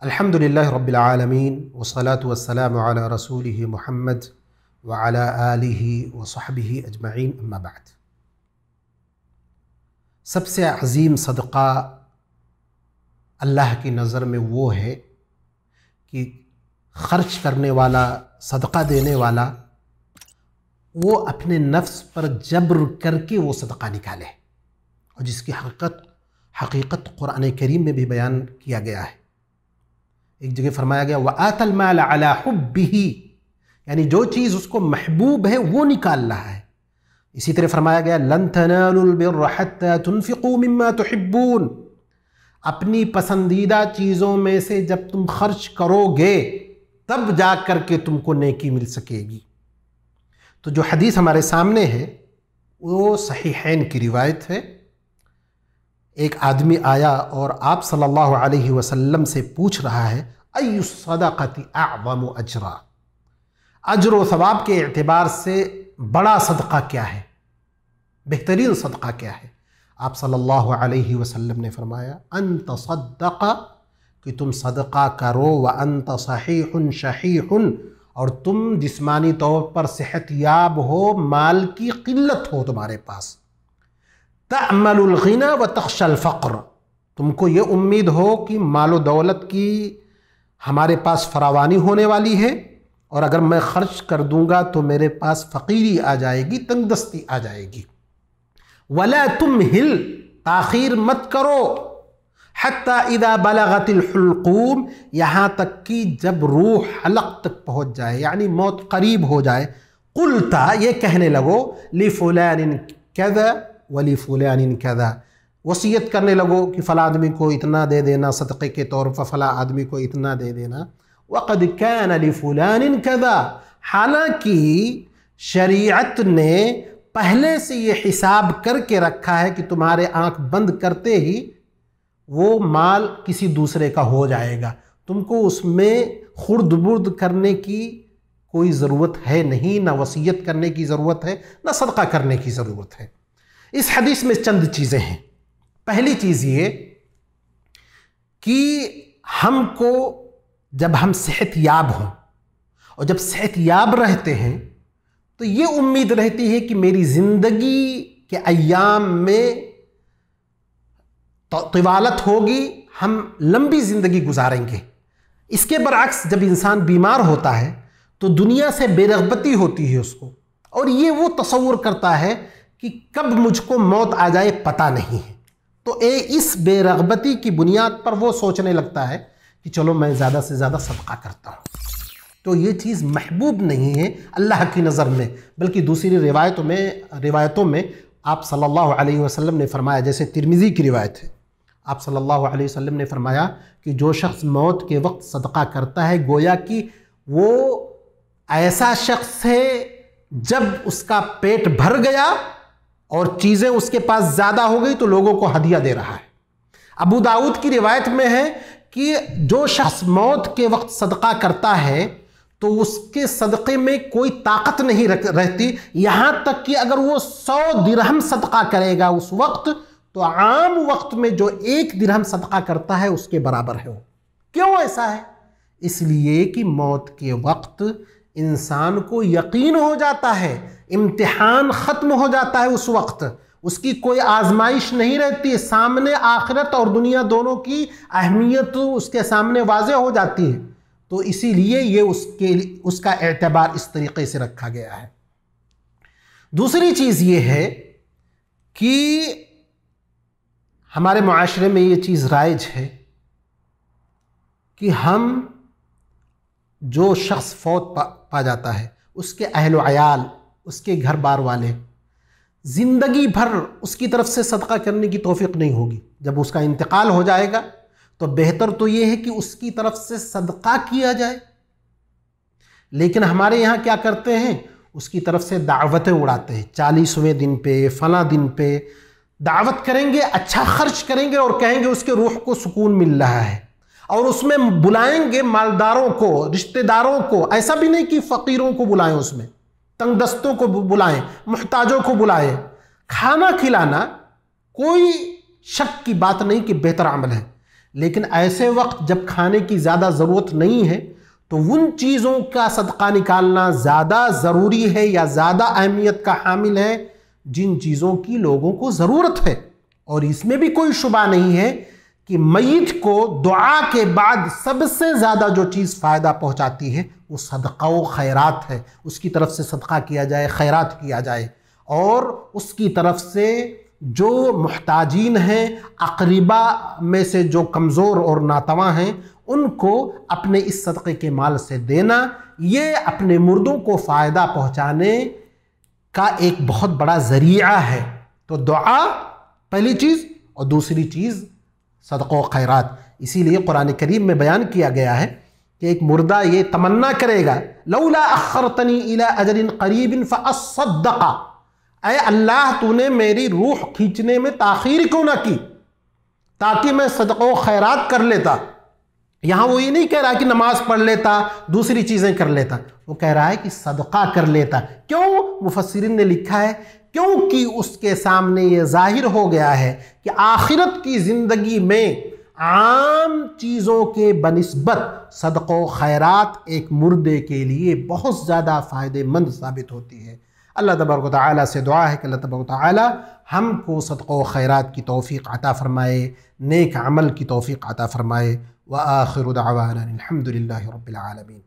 अल्हम्दुलिल्लाहि रब्बिल आलमीन वस्सलातु वस्सलामु अला रसूलिहि मुहम्मद व अला आलिहि व सहबिहि अजमईन, अम्मा बाद। सबसे अज़ीम सदक़ा अल्लाह की नज़र में वो है कि ख़र्च करने वाला, सदक़ा देने वाला, वो अपने नफ्स पर जब्र करके वो सदक़ा निकाले, और जिसकी हकीकत कुरान करीम में भी बयान किया गया है। एक जगह फरमाया गया व आतल माल अला हुब्बिही, यानी जो चीज़ उसको महबूब है वो निकाल रहा है। इसी तरह फरमाया गया लन तनालुल बिर्र हत्ता तुनफिकू मिम्मा तुहिब्बून, अपनी पसंदीदा चीज़ों में से जब तुम खर्च करोगे तब जा कर के तुमको नेकी मिल सकेगी। तो जो हदीस हमारे सामने है वो सहीहैन की रिवायत है। एक आदमी आया और आप सल्लल्लाहु अलैहि वसल्लम से पूछ रहा है अय्यु सदक़ति अअज़मु अजरा, अजर व सवाब के एतबार से बड़ा सदक़ा क्या है, बेहतरीन सदक़ा क्या है। आप सल्लल्लाहु अलैहि वसल्लम ने फरमाया अंत सद्दक़ा, कि तुम सदक़ा करो, व अंत सहीहुन शहीहुन, और तुम जिस्मानी तौर पर सेहतयाब हो, माल की किल्लत हो तुम्हारे पास। तअमलुल गिना व तख्शल फ़क़्र, तुमको ये उम्मीद हो कि मालो दौलत की हमारे पास फरावानी होने वाली है, और अगर मैं खर्च कर दूंगा तो मेरे पास फ़कीरी आ जाएगी, तंगदस्ती आ जाएगी। वला तुम हिल, ताख़ीर मत करो, हत्ता इदा बलगतिल हुल्क़ूम, यहाँ तक कि जब रूह हलक तक पहुँच जाए, यानी मौत करीब हो जाए। कुलता, ये कहने लगो ली फुलानिन कज़ा वली फुलानिन कज़ा, वसीयत करने लगो कि फ़ला आदमी को इतना दे देना सदक़े के तौर पर, फ़ला आदमी को इतना दे देना। वक़द कान ली फुलानिन कज़ा, हालांकि शरीयत ने पहले से ये हिसाब करके रखा है कि तुम्हारे आँख बंद करते ही वो माल किसी दूसरे का हो जाएगा, तुमको उसमें खुर्द-बुर्द करने की कोई ज़रूरत है नहीं, ना वसीयत करने की ज़रूरत है, ना सदक़ा करने की ज़रूरत है। इस हदीस में चंद चीज़ें हैं। पहली चीज़ ये कि हमको जब हम सेहतयाब हों, और जब सेहतयाब रहते हैं तो ये उम्मीद रहती है कि मेरी ज़िंदगी के अय्याम में तिवालत होगी, हम लंबी ज़िंदगी गुजारेंगे। इसके बरअक्स जब इंसान बीमार होता है तो दुनिया से बेरग़बती होती है उसको, और ये वो तसव्वुर करता है कि कब मुझको मौत आ जाए पता नहीं है। तो इस बेरग़बती की बुनियाद पर वो सोचने लगता है कि चलो मैं ज़्यादा से ज़्यादा सदक़ा करता हूँ। तो ये चीज़ महबूब नहीं है अल्लाह की नज़र में। बल्कि दूसरी रिवायतों में आप सल्लल्लाहु अलैहि वसल्लम ने फरमाया, जैसे तिरमिज़ी की रिवायत है, आप सल्लल्लाहु अलैहि वसल्लम ने फरमाया कि जो शख्स मौत के वक्त सदक़ा करता है गोया कि वो ऐसा शख्स है जब उसका पेट भर गया और चीज़ें उसके पास ज़्यादा हो गई तो लोगों को हदिया दे रहा है। अबू दाऊद की रिवायत में है कि जो शख्स मौत के वक्त सदक़ा करता है तो उसके सदक़े में कोई ताकत नहीं रहती, यहाँ तक कि अगर वो 100 दिरहम सदक़ा करेगा उस वक्त, तो आम वक्त में जो 1 दिरहम सदक़ा करता है उसके बराबर है वो। क्यों ऐसा है? इसलिए कि मौत के वक्त इंसान को यकीन हो जाता है, इम्तिहान ख़त्म हो जाता है, उस वक्त उसकी कोई आजमाइश नहीं रहती, सामने आखिरत और दुनिया दोनों की अहमियत उसके सामने वाज़ेह हो जाती है। तो इसीलिए ये उसका एतबार इस तरीक़े से रखा गया है। दूसरी चीज़ ये है कि हमारे मुआशरे में ये चीज़ राइज है कि हम जो शख्स फौत पा जाता है उसके अहल व अयाल, उसके घर बार वाले ज़िंदगी भर उसकी तरफ से सदक़ा करने की तौफ़ीक़ नहीं होगी। जब उसका इंतकाल हो जाएगा तो बेहतर तो ये है कि उसकी तरफ से सदक़ा किया जाए। लेकिन हमारे यहाँ क्या करते हैं, उसकी तरफ से दावतें उड़ाते हैं। 40वें दिन पे, फ़ला दिन पे दावत करेंगे, अच्छा खर्च करेंगे और कहेंगे उसके रूह को सुकून मिल रहा है, और उसमें बुलाएंगे मालदारों को, रिश्तेदारों को। ऐसा भी नहीं कि फ़कीरों को बुलाएं, उसमें तंगदस्तों को बुलाएं, मुहताजों को बुलाएं। खाना खिलाना कोई शक की बात नहीं कि बेहतर अमल है, लेकिन ऐसे वक्त जब खाने की ज़्यादा ज़रूरत नहीं है तो उन चीज़ों का सदका निकालना ज़्यादा ज़रूरी है या ज़्यादा अहमियत का हामिल है जिन चीज़ों की लोगों को ज़रूरत है। और इसमें भी कोई शुबा नहीं है कि मय्यत को दुआ के बाद सबसे ज़्यादा जो चीज़ फ़ायदा पहुँचाती है वो सदका व खैरात है। उसकी तरफ से सदका किया जाए, खैरात किया जाए, और उसकी तरफ से जो मुहताजीन हैं, अक़रीबा में से जो कमज़ोर और नातवा हैं, उनको अपने इस सदक़े के माल से देना, ये अपने मुर्दों को फ़ायदा पहुँचाने का एक बहुत बड़ा ज़रिया है। तो दुआ पहली चीज़, और दूसरी चीज़ सदक़ा व खैरात। इसीलिए कुरान करीम में बयान किया गया है कि एक मुर्दा ये तमन्ना करेगा, लौला अख़रतनी इला अजलिन क़रीबिन फ़अस्सद्दक़, ऐ अल्लाह तूने मेरी रूह खींचने में ताख़ीर क्यों ना की, ताकि मैं सदक़ा व खैरात कर लेता। यहाँ वो ये नहीं कह रहा कि नमाज पढ़ लेता, दूसरी चीज़ें कर लेता, वो कह रहा है कि सदका कर लेता। क्यों? मुफस्सिरीन ने लिखा है क्योंकि उसके सामने ये जाहिर हो गया है कि आखिरत की ज़िंदगी में आम चीज़ों के बनिस्बत सदक़ा व खैरात एक मुर्दे के लिए बहुत ज़्यादा फ़ायदेमंद साबित होती है। अल्लाह तबारक व तआला से दुआ है कि अल्लाह तबारक व तआला हमको सदक़ा व खैरात की तौफ़ीक़ अता फ़रमाए, नेक अमल की तौफ़ीक़ अता फ़रमाए। व आखिरु दअवाना अनिल हम्दुलिल्लाहि रब्बिल आलमीन।